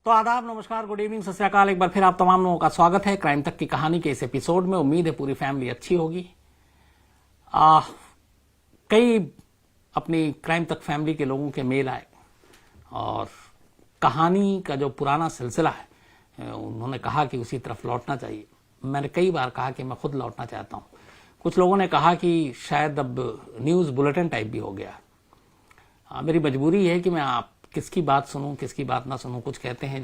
तो आदाब, नमस्कार, गुड इवनिंग, सत श्री अकाल। एक बार फिर आप तमाम लोगों का स्वागत है क्राइम तक की कहानी के इस एपिसोड में। उम्मीद है पूरी फैमिली अच्छी होगी। कई अपनी क्राइम तक फैमिली के लोगों के मेल आए और कहानी का जो पुराना सिलसिला है उन्होंने कहा कि उसी तरफ लौटना चाहिए। मैंने कई बार कहा कि मैं खुद लौटना चाहता हूं। कुछ लोगों ने कहा कि शायद अब न्यूज बुलेटिन टाइप भी हो गया। मेरी मजबूरी है कि मैं आप किसकी बात सुनूं, किसकी बात ना सुनूं। कुछ कहते हैं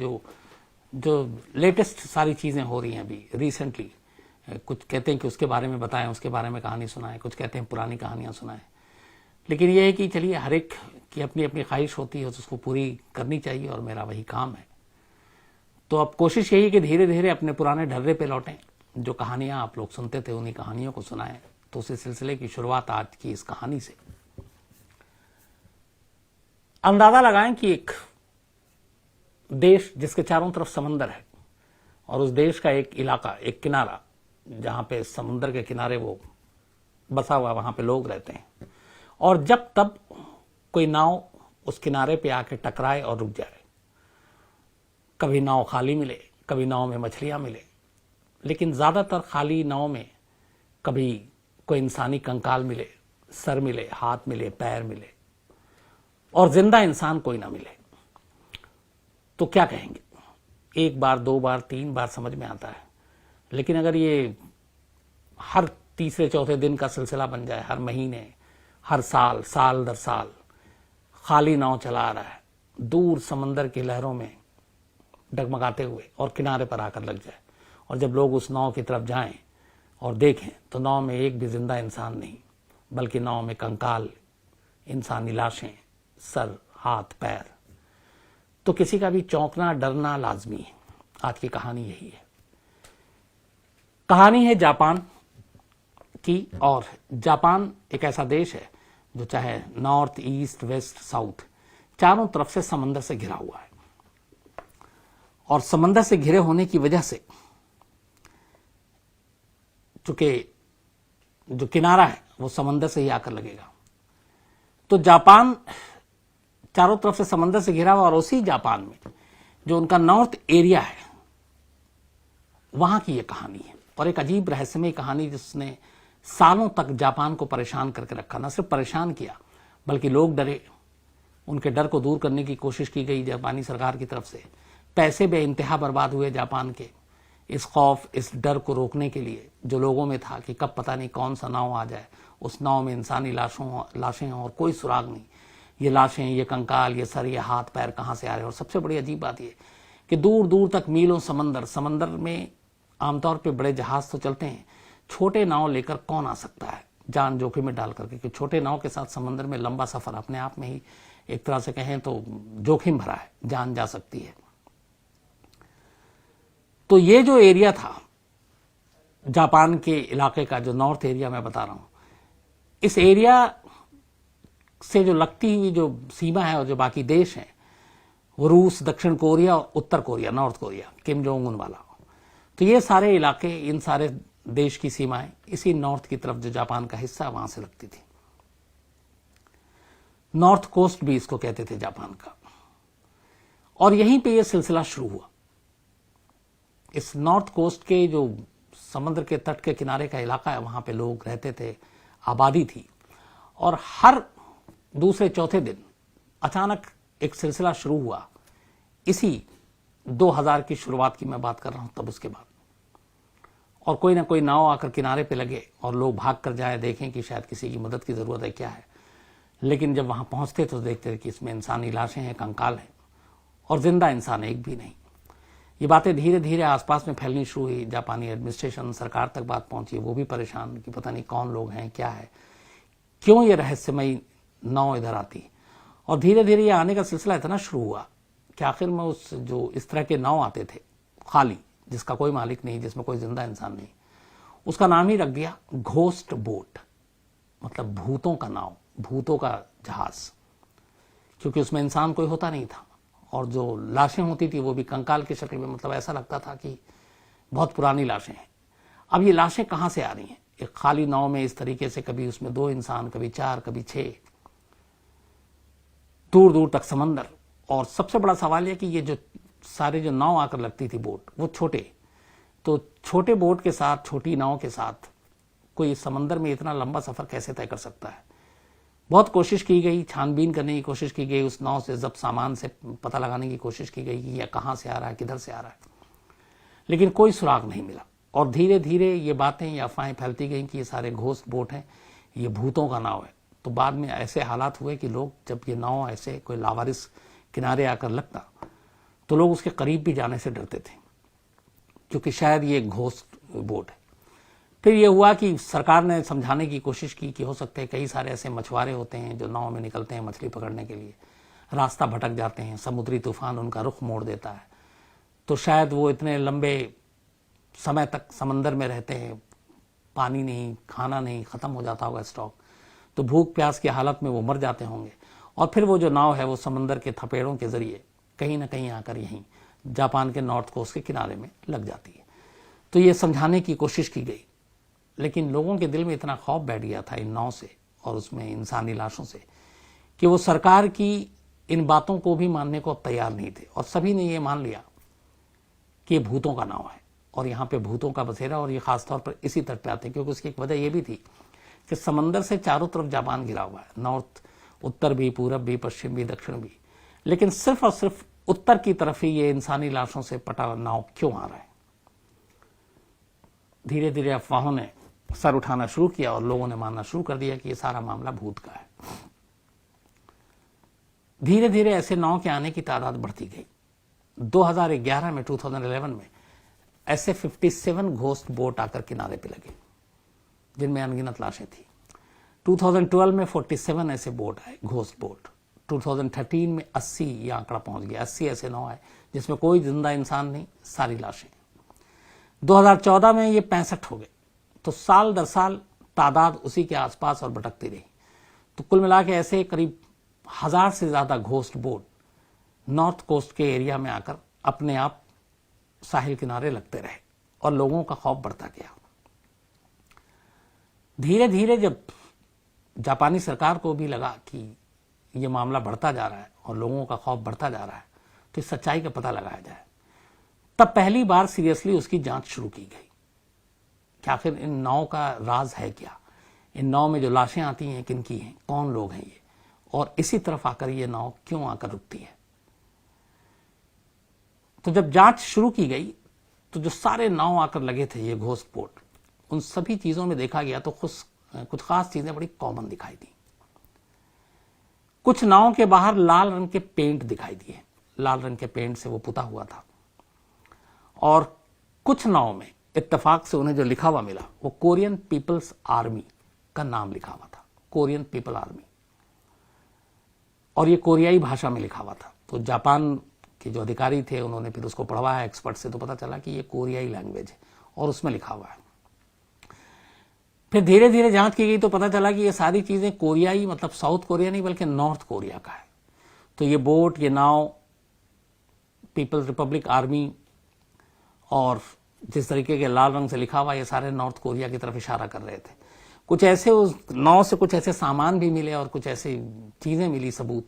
जो लेटेस्ट सारी चीजें हो रही हैं अभी रिसेंटली, कुछ कहते हैं कि उसके बारे में बताएं, उसके बारे में कहानी सुनाएं, कुछ कहते हैं पुरानी कहानियां सुनाएं। लेकिन यह है कि चलिए, हर एक की अपनी अपनी ख्वाहिश होती है, उसको पूरी करनी चाहिए और मेरा वही काम है। तो अब कोशिश यही कि धीरे धीरे अपने पुराने ढर्रे पे लौटें। जो कहानियां आप लोग सुनते थे उन्हीं कहानियों को सुनाएं। तो उसी सिलसिले की शुरुआत आज की इस कहानी से। अंदाजा लगाएं कि एक देश जिसके चारों तरफ समंदर है और उस देश का एक इलाका, एक किनारा, जहां पे समुद्र के किनारे वो बसा हुआ, वहां पे लोग रहते हैं। और जब तब कोई नाव उस किनारे पे आके टकराए और रुक जाए। कभी नाव खाली मिले, कभी नाव में मछलियां मिले, लेकिन ज्यादातर खाली नाव में कभी कोई इंसानी कंकाल मिले, सर मिले, हाथ मिले, पैर मिले, और जिंदा इंसान कोई ना मिले। तो क्या कहेंगे? एक बार, दो बार, तीन बार समझ में आता है, लेकिन अगर ये हर तीसरे चौथे दिन का सिलसिला बन जाए, हर महीने, हर साल, साल दर साल खाली नाव चला आ रहा है, दूर समंदर की लहरों में डगमगाते हुए, और किनारे पर आकर लग जाए, और जब लोग उस नाव की तरफ जाएं और देखें तो नाव में एक भी जिंदा इंसान नहीं, बल्कि नाव में कंकाल, इंसानी लाशें, सर, हाथ, पैर, तो किसी का भी चौंकना, डरना लाजमी है। आज की कहानी यही है। कहानी है जापान की। और जापान एक ऐसा देश है जो चाहे नॉर्थ, ईस्ट, वेस्ट, साउथ, चारों तरफ से समंदर से घिरा हुआ है। और समंदर से घिरे होने की वजह से चूंकि जो किनारा है वो समंदर से ही आकर लगेगा, तो जापान चारों तरफ से समंदर से घिरा हुआ। और उसी जापान में जो उनका नॉर्थ एरिया है, वहां की यह कहानी है। और एक अजीब रहस्यमय कहानी जिसने सालों तक जापान को परेशान करके रखा। न सिर्फ परेशान किया, बल्कि लोग डरे। उनके डर को दूर करने की कोशिश की गई जापानी सरकार की तरफ से। पैसे बेइंतहा बर्बाद हुए जापान के, इस खौफ, इस डर को रोकने के लिए जो लोगों में था कि कब पता नहीं कौन सा नाव आ जाए, उस नाव में इंसानी लाशें हों और कोई सुराग नहीं। ये लाशें, ये कंकाल, ये सर, ये हाथ पैर कहां से आ रहे हैं। और सबसे बड़ी अजीब बात यह कि दूर दूर तक मीलों समंदर में आमतौर पे बड़े जहाज तो चलते हैं, छोटे नाव लेकर कौन आ सकता है जान जोखिम में डाल करके? क्योंकि छोटे नाव के साथ समंदर में लंबा सफर अपने आप में ही एक तरह से कहें तो जोखिम भरा है, जान जा सकती है। तो ये जो एरिया था जापान के इलाके का, जो नॉर्थ एरिया मैं बता रहा हूं, इस एरिया से जो लगती हुई जो सीमा है और जो बाकी देश हैं, वो रूस, दक्षिण कोरिया और उत्तर Korea, North Korea, Kim Jong Un वाला। तो ये सारे इलाके, इन सारे देश की सीमाएं इसी नॉर्थ की तरफ, जो जापान का हिस्सा, वहां से लगती थी। नॉर्थ कोस्ट भी इसको कहते थे जापान का। और यहीं पे ये सिलसिला शुरू हुआ। इस नॉर्थ कोस्ट के जो समुद्र के तट के किनारे का इलाका है, वहां पे लोग रहते थे, आबादी थी। और हर दूसरे चौथे दिन अचानक एक सिलसिला शुरू हुआ। इसी 2000 की शुरुआत की मैं बात कर रहा हूं, तब उसके बाद। और कोई ना कोई नाव आकर किनारे पे लगे और लोग भाग कर जाए, देखें कि शायद किसी की मदद की जरूरत है, क्या है। लेकिन जब वहां पहुंचते तो देखते थे कि इसमें इंसानी लाशें हैं, कंकाल हैं, और जिंदा इंसान एक भी नहीं। ये बातें धीरे धीरे आसपास में फैलनी शुरू हुई। जापानी एडमिनिस्ट्रेशन, सरकार तक बात पहुंची। वो भी परेशान कि पता नहीं कौन लोग हैं, क्या है, क्यों ये रहस्यमयी नाव इधर आती। और धीरे धीरे ये आने का सिलसिला इतना शुरू हुआ कि आखिर में उस जो इस तरह के नाव आते थे खाली, जिसका कोई मालिक नहीं, जिसमें कोई जिंदा इंसान नहीं, उसका नाम ही रख दिया घोस्ट बोट, मतलब भूतों का नाव, भूतों का जहाज। क्योंकि उसमें इंसान कोई होता नहीं था, और जो लाशें होती थी वो भी कंकाल की शक्ल में। मतलब ऐसा लगता था कि बहुत पुरानी लाशें हैं। अब ये लाशें कहां से आ रही हैं? एक खाली नाव में इस तरीके से, कभी उसमें 2 इंसान, कभी 4, कभी 6, दूर दूर तक समंदर। और सबसे बड़ा सवाल यह कि ये जो सारे जो नाव आकर लगती थी बोट, वो छोटे, तो छोटे बोट के साथ, छोटी नाव के साथ कोई समंदर में इतना लंबा सफर कैसे तय कर सकता है। बहुत कोशिश की गई, छानबीन करने की कोशिश की गई, उस नाव से जब्त सामान से पता लगाने की कोशिश की गई कि यह कहाँ से आ रहा है, किधर से आ रहा है, लेकिन कोई सुराग नहीं मिला। और धीरे धीरे ये बातें या अफवाहें फैलती गई कि ये सारे घोस्ट बोट हैं, ये भूतों का नाव है। तो बाद में ऐसे हालात हुए कि लोग, जब ये नाव ऐसे कोई लावारिस किनारे आकर लगता तो लोग उसके करीब भी जाने से डरते थे, क्योंकि शायद ये घोस्ट बोट है। फिर ये हुआ कि सरकार ने समझाने की कोशिश की कि हो सकते हैं कई सारे ऐसे मछुआरे होते हैं जो नाव में निकलते हैं मछली पकड़ने के लिए, रास्ता भटक जाते हैं, समुद्री तूफान उनका रुख मोड़ देता है, तो शायद वो इतने लंबे समय तक समंदर में रहते हैं, पानी नहीं, खाना नहीं, खत्म हो जाता होगा स्टॉक, तो भूख प्यास की हालत में वो मर जाते होंगे। और फिर वो जो नाव है वो समंदर के थपेड़ों के जरिए कहीं ना कहीं आकर यहीं जापान के नॉर्थ कोस्ट के किनारे में लग जाती है। तो ये समझाने की कोशिश की गई, लेकिन लोगों के दिल में इतना खौफ बैठ गया था इन नाव से और उसमें इंसानी लाशों से कि वो सरकार की इन बातों को भी मानने को अब तैयार नहीं थे। और सभी ने ये मान लिया कि ये भूतों का नाव है और यहाँ पे भूतों का बसेरा, और ये खासतौर पर इसी तट पे आते हैं, क्योंकि उसकी एक वजह यह भी थी कि समंदर से चारों तरफ जापान घिरा हुआ है, नॉर्थ, उत्तर भी, पूरब भी, पश्चिम भी, दक्षिण भी, लेकिन सिर्फ और सिर्फ उत्तर की तरफ ही ये इंसानी लाशों से पटा नाव क्यों आ रहा है। धीरे धीरे अफवाहों ने सर उठाना शुरू किया और लोगों ने मानना शुरू कर दिया कि ये सारा मामला भूत का है। धीरे धीरे ऐसे नाव के आने की तादाद बढ़ती गई। 2011 में, 2011 में ऐसे 57 घोस्ट बोट आकर किनारे पे लगे, जिनमें अनगिनत लाशें थी। 2012 में 47 ऐसे बोट आए, घोस्ट बोट। 2013 में 80 ये आंकड़ा पहुंच गया, 80 ऐसे नाव आए जिसमें कोई जिंदा इंसान नहीं, सारी लाशें। 2014 में ये 65 हो गए। तो साल दर साल तादाद उसी के आसपास और भटकती रही। तो कुल मिला के ऐसे करीब 1000 से ज्यादा घोस्ट बोट नॉर्थ कोस्ट के एरिया में आकर अपने आप साहिल किनारे लगते रहे और लोगों का खौफ बढ़ता गया। धीरे धीरे जब जापानी सरकार को भी लगा कि ये मामला बढ़ता जा रहा है और लोगों का खौफ बढ़ता जा रहा है, तो इस सच्चाई का पता लगाया जाए, तब पहली बार सीरियसली उसकी जांच शुरू की गई कि आखिर इन नाव का राज है क्या, इन नाव में जो लाशें आती हैं किनकी हैं, कौन लोग हैं ये, और इसी तरफ आकर ये नाव क्यों आकर रुकती है। तो जब जांच शुरू की गई तो जो सारे नाव आकर लगे थे ये घोस्ट बोट, उन सभी चीजों में देखा गया तो कुछ खास चीजें बड़ी कॉमन दिखाई दी। कुछ नाव के बाहर लाल रंग के पेंट दिखाई दिए, लाल रंग के पेंट से वो पुता हुआ था। और कुछ नाव में इत्तेफाक से उन्हें जो लिखा हुआ मिला वो कोरियन पीपल्स आर्मी का नाम लिखा हुआ था, कोरियन पीपल आर्मी, और ये कोरियाई भाषा में लिखा हुआ था। तो जापान के जो अधिकारी थे उन्होंने फिर उसको पढ़वाया एक्सपर्ट से, तो पता चला कि ये कोरियाई लैंग्वेज है और उसमें लिखा हुआ है। फिर धीरे धीरे जांच की गई तो पता चला कि ये सारी चीजें कोरियाई, मतलब साउथ कोरिया नहीं बल्कि नॉर्थ कोरिया का है। तो ये बोट, ये नाव पीपल्स रिपब्लिक आर्मी और जिस तरीके के लाल रंग से लिखा हुआ, ये सारे नॉर्थ कोरिया की तरफ इशारा कर रहे थे। कुछ ऐसे उस नाव से कुछ ऐसे सामान भी मिले और कुछ ऐसी चीजें मिली, सबूत,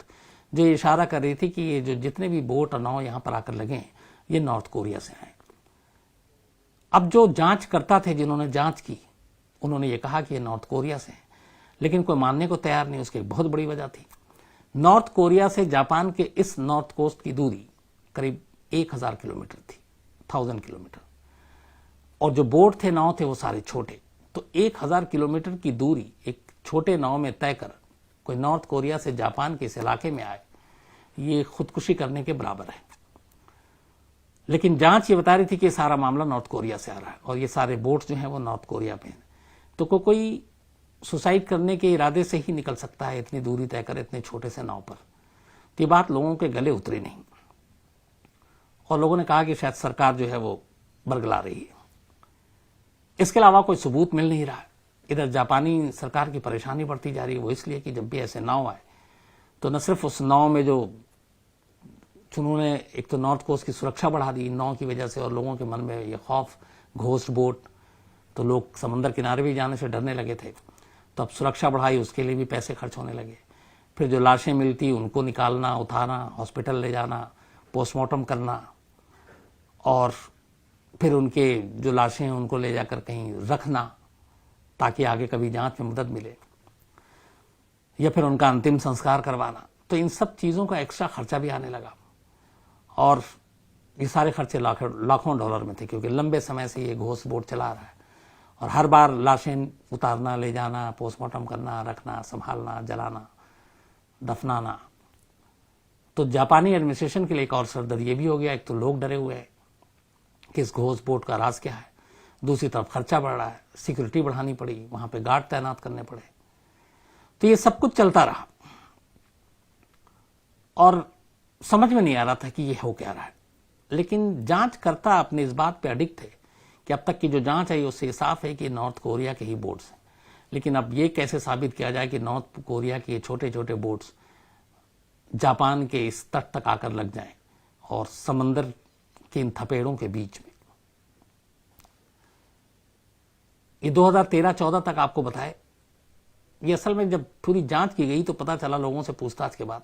जो इशारा कर रही थी कि ये जो जितने भी बोट और नाव यहां पर आकर लगे ये नॉर्थ कोरिया से आए। अब जो जांच करता थे, जिन्होंने जांच की, उन्होंने ये कहा कि ये नॉर्थ कोरिया से है, लेकिन कोई मानने को तैयार नहीं। उसकी एक बहुत बड़ी वजह थी, नॉर्थ कोरिया से जापान के इस नॉर्थ कोस्ट की दूरी करीब 1000 किलोमीटर थी, 1000 किलोमीटर, और जो बोट थे, नाव थे, वो सारे छोटे। तो 1000 किलोमीटर की दूरी एक छोटे नाव में तय कर कोई नॉर्थ कोरिया से जापान के इस इलाके में आए, ये खुदकुशी करने के बराबर है। लेकिन जांच ये बता रही थी कि सारा मामला नॉर्थ कोरिया से आ रहा है और ये सारे बोट्स जो हैं वो नॉर्थ कोरिया पे हैं। तो कोई सुसाइड करने के इरादे से ही निकल सकता है इतनी दूरी तय कर इतने छोटे से नाव पर। तो ये बात लोगों के गले उतरी नहीं और लोगों ने कहा कि शायद सरकार जो है वो बरगला रही है। इसके अलावा कोई सबूत मिल नहीं रहा है। इधर जापानी सरकार की परेशानी बढ़ती जा रही है, वो इसलिए कि जब भी ऐसे नाव आए तो न सिर्फ उस नाव में जो उन्होंने एक तो नॉर्थ कोस्ट की सुरक्षा बढ़ा दी नाव की वजह से, और लोगों के मन में ये खौफ, घोस्ट बोट, तो लोग समंदर किनारे भी जाने से डरने लगे थे। तो अब सुरक्षा बढ़ाई, उसके लिए भी पैसे खर्च होने लगे। फिर जो लाशें मिलती उनको निकालना, उठाना, हॉस्पिटल ले जाना, पोस्टमार्टम करना, और फिर उनके जो लाशें हैं उनको ले जाकर कहीं रखना ताकि आगे कभी जांच में मदद मिले, या फिर उनका अंतिम संस्कार करवाना। तो इन सब चीज़ों का एक्स्ट्रा खर्चा भी आने लगा और ये सारे खर्चे लाखों डॉलर में थे, क्योंकि लंबे समय से ये घोस्ट बोट चला रहा है और हर बार लाशें उतारना, ले जाना, पोस्टमार्टम करना, रखना, संभालना, जलाना, दफनाना। तो जापानी एडमिनिस्ट्रेशन के लिए एक और सरदर्द ये भी हो गया, एक तो लोग डरे हुए हैं कि इस घोस्ट बोट का राज क्या है, दूसरी तरफ खर्चा बढ़ रहा है, सिक्योरिटी बढ़ानी पड़ी, वहां पे गार्ड तैनात करने पड़े। तो ये सब कुछ चलता रहा और समझ में नहीं आ रहा था कि ये हो क्या रहा है। लेकिन जांचकर्ता अपने इस बात पे अडिग थे कि अब तक की जो जांच आई उससे साफ है कि नॉर्थ कोरिया के ही बोट्स हैं। लेकिन अब ये कैसे साबित किया जाए कि नॉर्थ कोरिया के छोटे छोटे बोट्स जापान के इस तट तक आकर लग जाएं और समंदर के इन थपेड़ों के बीच में। ये 2013-14 तक आपको बताए। ये असल में जब पूरी जांच की गई तो पता चला लोगों से पूछताछ के बाद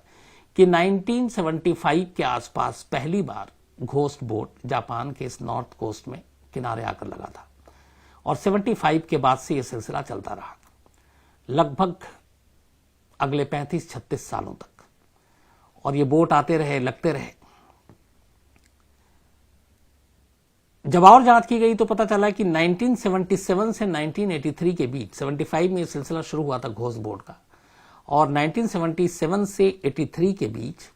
कि 1975 के आसपास पहली बार घोस्ट बोट जापान के इस नॉर्थ कोस्ट में किनारे आकर लगा था और 75 के बाद से यह सिलसिला चलता रहा लगभग अगले 35-36 सालों तक। और ये बोट आते रहे, लगते रहे। जब और जांच की गई तो पता चला कि 1977 से 1983 के बीच, 75 में यह सिलसिला शुरू हुआ था घोस्ट बोट का, और 1977 से 83 के बीच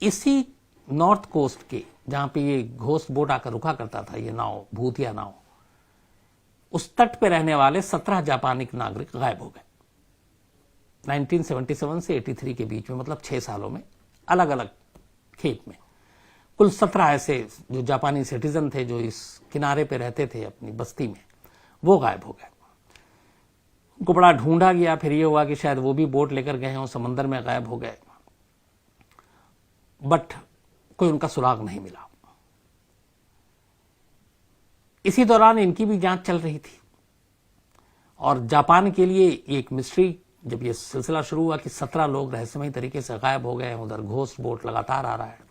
इसी नॉर्थ कोस्ट के जहां पे ये घोस्ट बोट आकर रुका करता था, ये नाव, भूतिया नाव, उस तट पे रहने वाले 17 जापानी नागरिक गायब हो गए 1977 से 83 के बीच में, मतलब 6 सालों में, अलग अलग खेप में। कुल 17 ऐसे जो जापानी सिटीजन थे जो इस किनारे पे रहते थे अपनी बस्ती में, वो गायब हो गए। उनको बड़ा ढूंढा गया, फिर ये हुआ कि शायद वो भी बोट लेकर गए हों, समंदर में गायब हो गए, बट कोई उनका सुराग नहीं मिला। इसी दौरान इनकी भी जांच चल रही थी और जापान के लिए एक मिस्ट्री, जब ये सिलसिला शुरू हुआ कि 17 लोग रहस्यमयी तरीके से गायब हो गए, उधर घोस्ट बोट लगातार आ रहा है।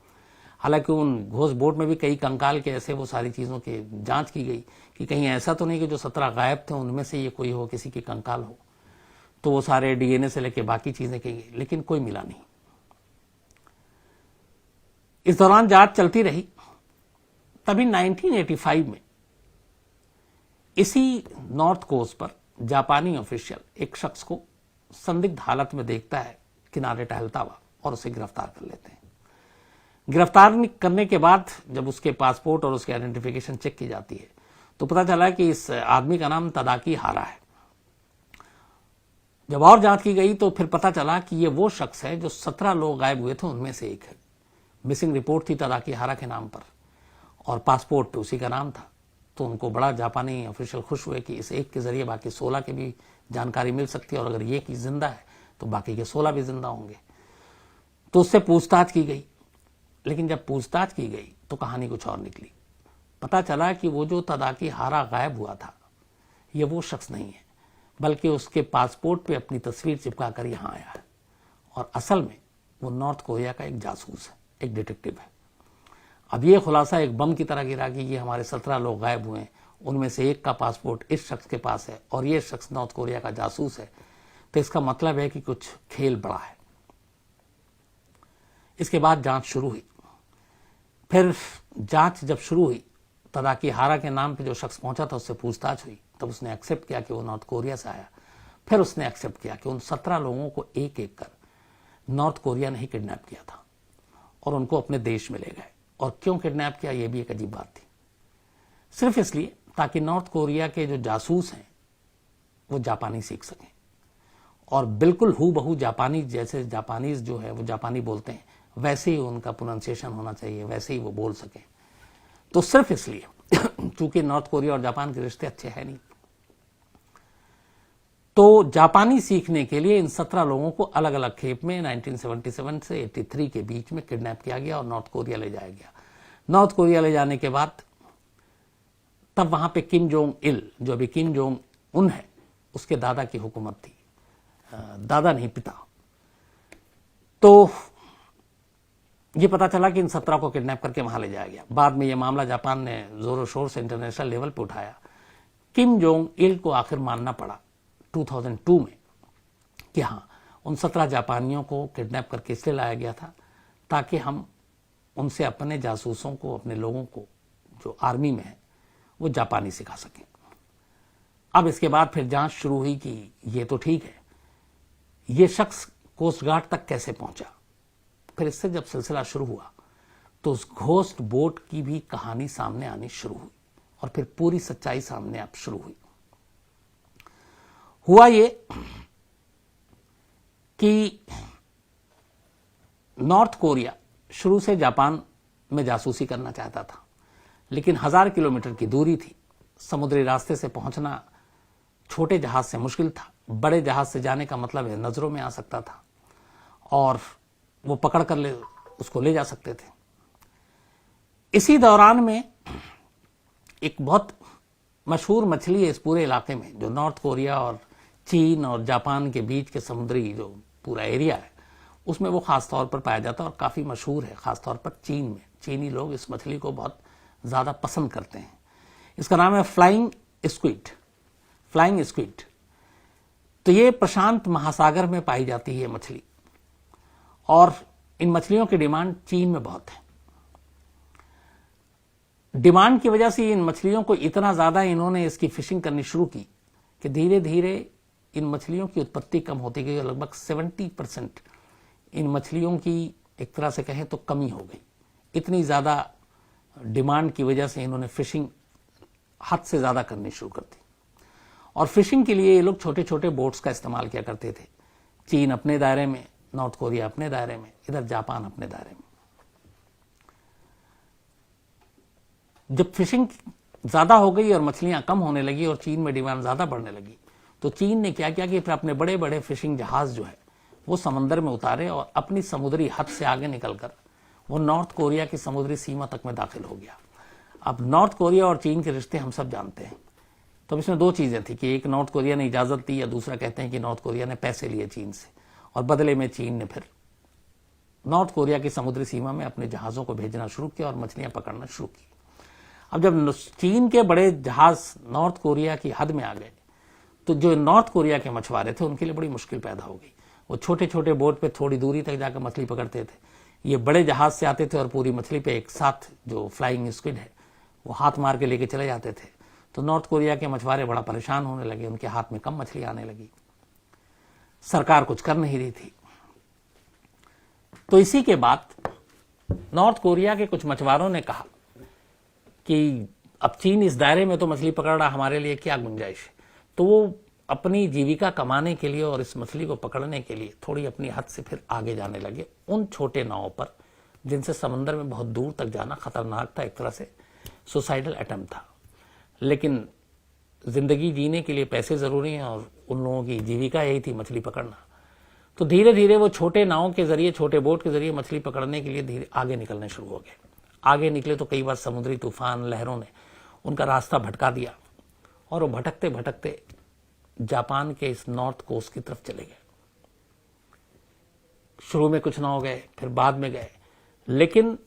हालांकि उन घोस्ट बोट में भी कई कंकाल के ऐसे, वो सारी चीजों की जांच की गई कि कहीं ऐसा तो नहीं कि जो 17 गायब थे उनमें से ये कोई हो, किसी की कंकाल हो। तो वो सारे डीएनए से लेके बाकी चीजें की, लेकिन कोई मिला नहीं। इस दौरान जांच चलती रही। तभी 1985 में इसी नॉर्थ कोस्ट पर जापानी ऑफिशियल एक शख्स को संदिग्ध हालत में देखता है, किनारे टहलता हुआ, और उसे गिरफ्तार कर लेते हैं। गिरफ्तार करने के बाद जब उसके पासपोर्ट और उसकी आइडेंटिफिकेशन चेक की जाती है तो पता चला कि इस आदमी का नाम तदाकी हारा है। जब और जांच की गई तो फिर पता चला कि ये वो शख्स है जो 17 लोग गायब हुए थे उनमें से एक है। मिसिंग रिपोर्ट थी तदाकी हारा के नाम पर और पासपोर्ट पे उसी का नाम था। तो उनको बड़ा जापानी ऑफिशियल खुश हुए कि इस एक के जरिए बाकी 16 की भी जानकारी मिल सकती है, और अगर ये की जिंदा है तो बाकी के 16 भी जिंदा होंगे। तो उससे पूछताछ की गई, लेकिन जब पूछताछ की गई तो कहानी कुछ और निकली। पता चला कि वो जो तदाकी हारा गायब हुआ था ये वो शख्स नहीं है, बल्कि उसके पासपोर्ट पे अपनी तस्वीर चिपका कर यहां आया है, और असल में वो नॉर्थ कोरिया का एक जासूस है, एक डिटेक्टिव है। अब ये खुलासा एक बम की तरह गिरा कि ये हमारे 17 लोग गायब हुए हैं, उनमें से एक का पासपोर्ट इस शख्स के पास है और ये शख्स नॉर्थ कोरिया का जासूस है। तो इसका मतलब है कि कुछ खेल बड़ा है। इसके बाद जांच शुरू हुई। फिर जांच जब शुरू हुई, तदाकी हारा के नाम पे जो शख्स पहुंचा था उससे पूछताछ हुई, तब उसने एक्सेप्ट किया कि वो नॉर्थ कोरिया से आया। फिर उसने एक्सेप्ट किया कि उन 17 लोगों को एक एक कर नॉर्थ कोरिया ने ही किडनैप किया था और उनको अपने देश में ले गए। और क्यों किडनैप किया, यह भी एक अजीब बात थी। सिर्फ इसलिए ताकि नॉर्थ कोरिया के जो जासूस हैं वो जापानी सीख सकें और बिल्कुल हूबहू जापानी, जैसे जापानीज जो है वो जापानी बोलते हैं वैसे ही उनका प्रोनाउंसिएशन होना चाहिए, वैसे ही वो बोल सकें। तो सिर्फ इसलिए चूंकि नॉर्थ कोरिया और जापान के रिश्ते अच्छे हैं नहीं, तो जापानी सीखने के लिए इन 17 लोगों को अलग अलग खेप में 1977 से 83 के बीच में किडनैप किया गया और नॉर्थ कोरिया ले जाया गया। नॉर्थ कोरिया ले जाने के बाद तब वहां पे किम जोंग इल, जो अभी किम जोंग उन है, उसके दादा की हुकूमत थी, दादा नहीं पिता। तो ये पता चला कि इन 17 को किडनैप करके वहां ले जाया गया। बाद में ये मामला जापान ने जोरों शोर से इंटरनेशनल लेवल पे उठाया। किम जोंग इल को आखिर मानना पड़ा 2002 में कि हाँ, उन 17 जापानियों को किडनैप करके इसलिए लाया गया था ताकि हम उनसे अपने जासूसों को, अपने लोगों को जो आर्मी में है, वो जापानी सिखा सकें। अब इसके बाद फिर जांच शुरू हुई कि ये तो ठीक है, ये शख्स कोस्ट गार्ड तक कैसे पहुंचा। फिर इससे जब सिलसिला शुरू हुआ तो उस घोस्ट बोट की भी कहानी सामने आनी शुरू हुई और फिर पूरी सच्चाई सामने आप शुरू हुई। हुआ ये कि नॉर्थ कोरिया शुरू से जापान में जासूसी करना चाहता था, लेकिन 1000 किलोमीटर की दूरी थी, समुद्री रास्ते से पहुंचना छोटे जहाज से मुश्किल था। बड़े जहाज से जाने का मतलब है नजरों में आ सकता था और वो पकड़ कर उसको ले जा सकते थे। इसी दौरान में एक बहुत मशहूर मछली है इस पूरे इलाके में, जो नॉर्थ कोरिया और चीन और जापान के बीच के समुद्री जो पूरा एरिया है, उसमें वो खास तौर पर पाया जाता है और काफी मशहूर है, खास तौर पर चीन में। चीनी लोग इस मछली को बहुत ज्यादा पसंद करते हैं। इसका नाम है फ्लाइंग स्क्विड। फ्लाइंग स्क्विड तो ये प्रशांत महासागर में पाई जाती है मछली और इन मछलियों की डिमांड चीन में बहुत है। डिमांड की वजह से इन मछलियों को इतना ज्यादा इन्होंने इसकी फिशिंग करनी शुरू की कि धीरे धीरे इन मछलियों की उत्पत्ति कम होती गई और लगभग 70% इन मछलियों की एक तरह से कहें तो कमी हो गई। इतनी ज्यादा डिमांड की वजह से इन्होंने फिशिंग हद से ज्यादा करनी शुरू कर दी और फिशिंग के लिए ये लोग छोटे छोटे बोट्स का इस्तेमाल किया करते थे। चीन अपने दायरे में, नॉर्थ कोरिया अपने दायरे में, इधर जापान अपने दायरे में। जब फिशिंग ज्यादा हो गई और मछलियां कम होने लगी और चीन में डिमांड ज्यादा बढ़ने लगी, तो चीन ने क्या किया कि फिर अपने बड़े बड़े फिशिंग जहाज जो है वो समंदर में उतारे और अपनी समुद्री हद से आगे निकलकर वो नॉर्थ कोरिया की समुद्री सीमा तक में दाखिल हो गया। अब नॉर्थ कोरिया और चीन के रिश्ते हम सब जानते हैं, तो इसमें दो चीजें थी कि एक नॉर्थ कोरिया ने इजाजत दी या दूसरा कहते हैं कि नॉर्थ कोरिया ने पैसे लिए चीन से और बदले में चीन ने फिर नॉर्थ कोरिया की समुद्री सीमा में अपने जहाजों को भेजना शुरू किया और मछलियां पकड़ना शुरू की। अब जब चीन के बड़े जहाज नॉर्थ कोरिया की हद में आ गए तो जो नॉर्थ कोरिया के मछुआरे थे उनके लिए बड़ी मुश्किल पैदा हो गई। वो छोटे छोटे बोट पे थोड़ी दूरी तक जाकर मछली पकड़ते थे, ये बड़े जहाज से आते थे और पूरी मछली पे एक साथ जो फ्लाइंग स्क्विड है वो हाथ मार के लेके चले जाते थे। तो नॉर्थ कोरिया के मछुआरे बड़ा परेशान होने लगे, उनके हाथ में कम मछली आने लगी, सरकार कुछ कर नहीं रही थी। तो इसी के बाद नॉर्थ कोरिया के कुछ मछुआरों ने कहा कि अब चीन इस दायरे में तो मछली पकड़ रहा, हमारे लिए क्या गुंजाइश है। तो वो अपनी जीविका कमाने के लिए और इस मछली को पकड़ने के लिए थोड़ी अपनी हद से फिर आगे जाने लगे उन छोटे नावों पर जिनसे समंदर में बहुत दूर तक जाना खतरनाक था, एक तरह से सुसाइडल अटेम्प्ट था। लेकिन जिंदगी जीने के लिए पैसे जरूरी हैं और उन लोगों की जीविका यही थी मछली पकड़ना। तो धीरे धीरे वो छोटे नावों के जरिए, छोटे बोट के जरिए मछली पकड़ने के लिए धीरे आगे निकलने शुरू हो गए। आगे निकले तो कई बार समुद्री तूफान, लहरों ने उनका रास्ता भटका दिया और वो भटकते भटकते जापान के इस नॉर्थ कोस्ट की तरफ चले गए। शुरू में कुछ नाव गए, फिर बाद में गए, लेकिन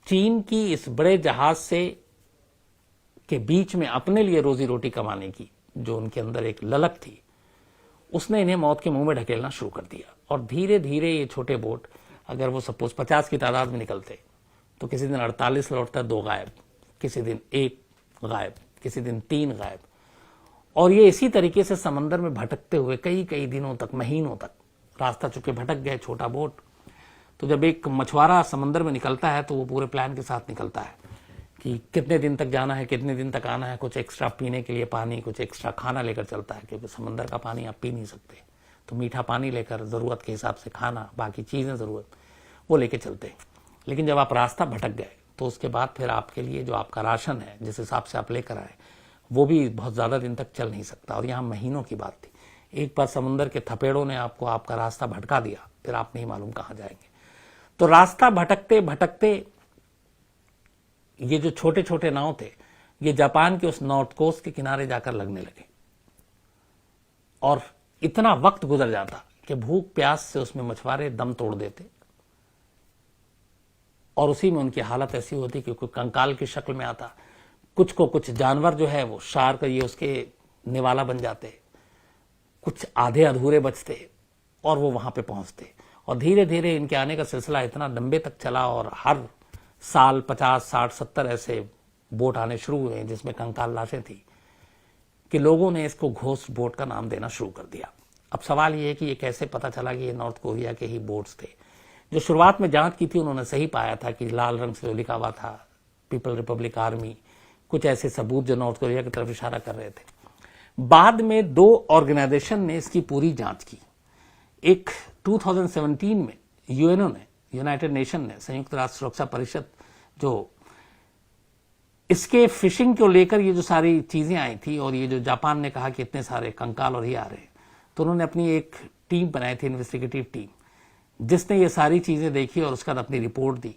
चीन की इस बड़े जहाज से के बीच में अपने लिए रोजी रोटी कमाने की जो उनके अंदर एक ललक थी, उसने इन्हें मौत के मुंह में ढकेलना शुरू कर दिया। और धीरे धीरे ये छोटे बोट, अगर वो सपोज 50 की तादाद में निकलते तो किसी दिन 48 लौटता, 2 गायब, किसी दिन 1 गायब, किसी दिन 3 गायब। और ये इसी तरीके से समंदर में भटकते हुए कई कई दिनों तक, महीनों तक रास्ता चुके भटक गए, छोटा बोट। तो जब एक मछुआरा समंदर में निकलता है तो वो पूरे प्लान के साथ निकलता है कि कितने दिन तक जाना है, कितने दिन तक आना है, कुछ एक्स्ट्रा पीने के लिए पानी, कुछ एक्स्ट्रा खाना लेकर चलता है, क्योंकि समंदर का पानी आप पी नहीं सकते। तो मीठा पानी लेकर, जरूरत के हिसाब से खाना, बाकी चीजें जरूरत वो लेके चलते हैं। लेकिन जब आप रास्ता भटक गए तो उसके बाद फिर आपके लिए जो आपका राशन है, जिस हिसाब से आप लेकर आए, वो भी बहुत ज्यादा दिन तक चल नहीं सकता। और यहाँ महीनों की बात थी। एक बार समुद्र के थपेड़ों ने आपको आपका रास्ता भटका दिया, फिर आप नहीं मालूम कहां जाएंगे। तो रास्ता भटकते भटकते ये जो छोटे छोटे नाव थे, ये जापान के उस नॉर्थ कोस्ट के किनारे जाकर लगने लगे और इतना वक्त गुजर जाता कि भूख प्यास से उसमें मछुआरे दम तोड़ देते और उसी में उनकी हालत ऐसी होती कि कोई कंकाल की शक्ल में आता, कुछ को कुछ जानवर जो है वो शार्क ये उसके निवाला बन जाते, कुछ आधे अधूरे बचते और वो वहां पे पहुंचते। और धीरे धीरे इनके आने का सिलसिला इतना लंबे तक चला और हर साल 50, 60, 70 ऐसे बोट आने शुरू हुए जिसमें कंकाल लाशें थी कि लोगों ने इसको घोस्ट बोट का नाम देना शुरू कर दिया। अब सवाल ये है कि ये कैसे पता चला कि ये नॉर्थ कोरिया के ही बोट्स थे। जो शुरुआत में जांच की थी उन्होंने सही पाया था कि लाल रंग से जो लिखा हुआ था पीपल रिपब्लिक आर्मी, कुछ ऐसे सबूत जो नॉर्थ कोरिया की तरफ इशारा कर रहे थे। बाद में 2 ऑर्गेनाइजेशन ने इसकी पूरी जांच की। एक 2017 में यूएनओ ने, यूनाइटेड नेशन ने, संयुक्त राष्ट्र सुरक्षा परिषद, जो इसके फिशिंग को लेकर ये जो सारी चीजें आई थी और ये जो जापान ने कहा कि इतने सारे कंकाल और ये आ रहे हैं, तो उन्होंने अपनी एक टीम बनाई थी, इन्वेस्टिगेटिव टीम, जिसने ये सारी चीजें देखी और उसके बाद अपनी रिपोर्ट दी।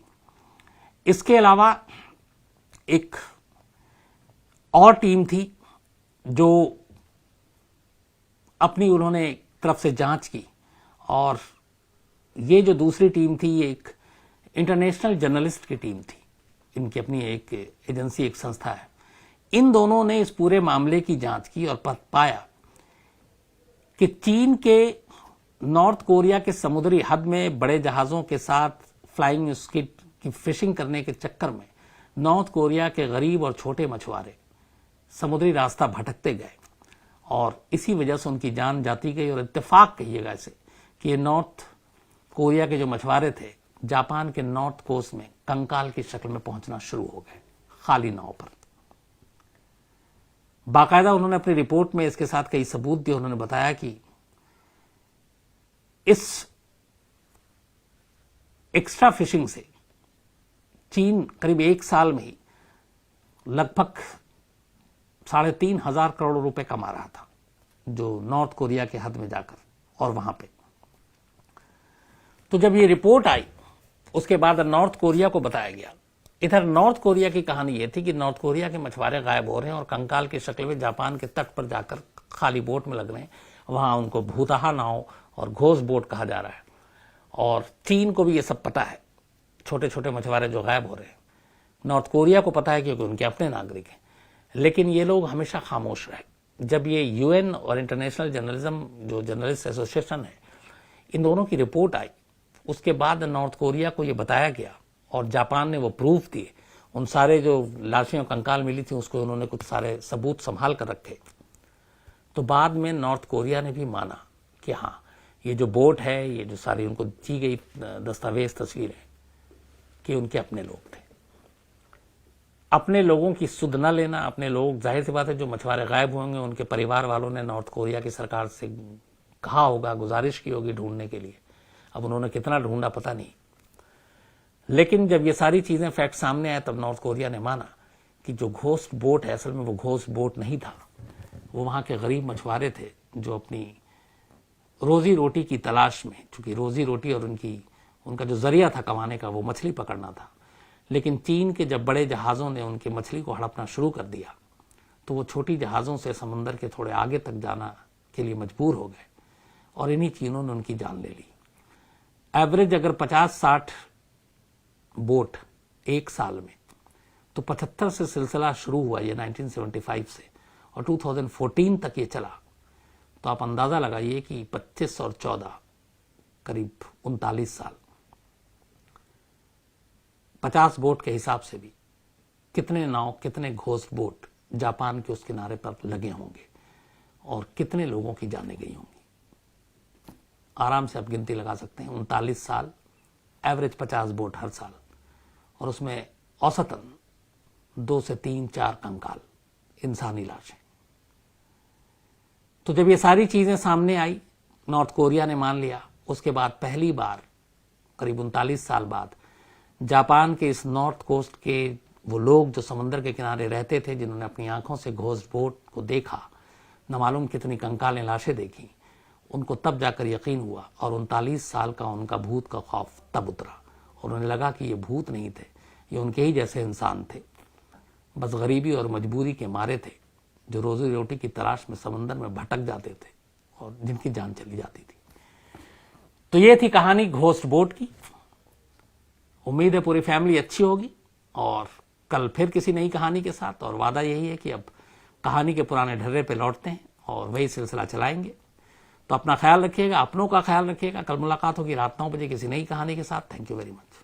इसके अलावा एक और टीम थी जो अपनी उन्होंने तरफ से जांच की, और ये जो दूसरी टीम थी ये एक इंटरनेशनल जर्नलिस्ट की टीम थी। इनकी अपनी एक एजेंसी, एक संस्था है। इन दोनों ने इस पूरे मामले की जांच की और पाया कि चीन के नॉर्थ कोरिया के समुद्री हद में बड़े जहाजों के साथ फ्लाइंग स्क्विड की फिशिंग करने के चक्कर में नॉर्थ कोरिया के गरीब और छोटे मछुआरे समुद्री रास्ता भटकते गए और इसी वजह से उनकी जान जाती गई। और इत्तेफाक कहिएगा इसे कि ये नॉर्थ कोरिया के जो मछुआरे थे जापान के नॉर्थ कोस्ट में कंकाल की शक्ल में पहुंचना शुरू हो गए, खाली नाव पर। बाकायदा उन्होंने अपनी रिपोर्ट में इसके साथ कई सबूत दिए। उन्होंने बताया कि इस एक्स्ट्रा फिशिंग से चीन करीब 1 साल में ही लगभग 3,500 करोड़ रुपए कमा रहा था, जो नॉर्थ कोरिया के हद में जाकर और वहां पे। तो जब ये रिपोर्ट आई उसके बाद नॉर्थ कोरिया को बताया गया। इधर नॉर्थ कोरिया की कहानी यह थी कि नॉर्थ कोरिया के मछुआरे गायब हो रहे हैं और कंकाल की शक्ल में जापान के तट पर जाकर खाली बोट में लग रहे हैं। वहां उनको भूतहा नाव और घोष बोट कहा जा रहा है। और चीन को भी ये सब पता है, छोटे छोटे मछुआरे जो गायब हो रहे हैं। नॉर्थ कोरिया को पता है क्योंकि उनके अपने नागरिक हैं, लेकिन ये लोग हमेशा खामोश रहे। जब ये यूएन और इंटरनेशनल जर्नलिज्म जो जर्नलिस्ट एसोसिएशन है, इन दोनों की रिपोर्ट आई, उसके बाद नॉर्थ कोरिया को ये बताया गया और जापान ने वो प्रूफ दिए। उन सारे जो लाशें और कंकाल मिली थी उसको उन्होंने कुछ सारे सबूत संभाल कर रखे। तो बाद में नॉर्थ कोरिया ने भी माना कि हाँ, ये जो बोट है, ये जो सारी उनको दी गई दस्तावेज, तस्वीरें, कि उनके अपने लोग थे। अपने लोगों की सुध न लेना, अपने लोग, जाहिर सी बात है जो मछुआरे गायब होंगे उनके परिवार वालों ने नॉर्थ कोरिया की सरकार से कहा होगा, गुजारिश की होगी ढूंढने के लिए। अब उन्होंने कितना ढूंढा पता नहीं, लेकिन जब ये सारी चीजें फैक्ट सामने आए तब नॉर्थ कोरिया ने माना कि जो घोस्ट बोट है असल में वो घोस्ट बोट नहीं था, वो वहां के गरीब मछुआरे थे जो अपनी रोजी रोटी की तलाश में, चूंकि रोजी रोटी और उनका जो जरिया था कमाने का वो मछली पकड़ना था। लेकिन चीन के जब बड़े जहाजों ने उनकी मछली को हड़पना शुरू कर दिया तो वो छोटी जहाजों से समंदर के थोड़े आगे तक जाना के लिए मजबूर हो गए और इन्हीं चीनों ने उनकी जान ले ली। एवरेज अगर 50-60 बोट 1 साल में, तो 75 से सिलसिला शुरू हुआ ये 1975 से और 2014 तक ये चला। तो आप अंदाजा लगाइए कि 25 और 14 करीब 39 साल, 50 बोट के हिसाब से भी कितने नाव, कितने घोस्ट बोट जापान के उस किनारे पर लगे होंगे और कितने लोगों की जानें गई होंगी। आराम से आप गिनती लगा सकते हैं। 39 साल, एवरेज 50 बोट हर साल, और उसमें औसतन 2 से 3-4 कंकाल, इंसानी लाशें। तो जब ये सारी चीजें सामने आई, नॉर्थ कोरिया ने मान लिया। उसके बाद पहली बार करीब 39 साल बाद जापान के इस नॉर्थ कोस्ट के वो लोग जो समंदर के किनारे रहते थे, जिन्होंने अपनी आंखों से घोस्ट बोट को देखा, न मालूम कितनी कंकालें लाशें देखी, उनको तब जाकर यकीन हुआ और 39 साल का उनका भूत का खौफ तब उतरा और उन्हें लगा कि ये भूत नहीं थे, ये उनके ही जैसे इंसान थे, बस गरीबी और मजबूरी के मारे थे, जो रोजी रोटी की तलाश में समंदर में भटक जाते थे और जिनकी जान चली जाती थी। तो ये थी कहानी घोस्ट बोट की। उम्मीद है पूरी फैमिली अच्छी होगी और कल फिर किसी नई कहानी के साथ। और वादा यही है कि अब कहानी के पुराने ढर्रे पे लौटते हैं और वही सिलसिला चलाएंगे। तो अपना ख्याल रखिएगा, अपनों का ख्याल रखिएगा। कल मुलाकात होगी रात 9 बजे किसी नई कहानी के साथ। Thank you very much.